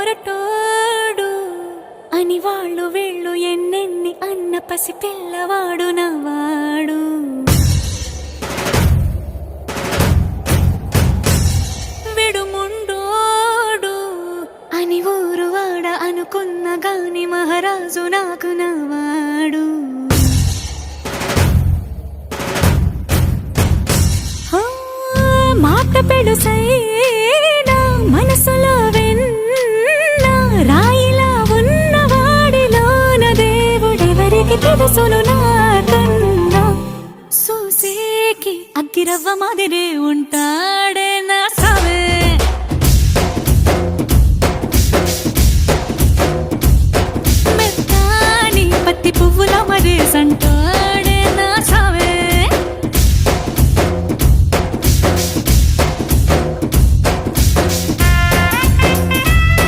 మొరటోడు అని వాళ్ళు వీళ్ళు ఎన్నెన్ని అన్న పసి పిల్లవాడు నవ్వాడు. విడుముండోడు అని ఊరు వాడ అనుకున్న గాని మహారాజు నాకు నవ్వాడు. మాట పెడుసైనా మనసులో వెన్న రాయిలా ఉన్నవాడిలోన దేవుడెవరికి తెలుసును నాకన్నా. సూసేకి అగ్గిరవ్వ మాదిరే ఉంటాడు.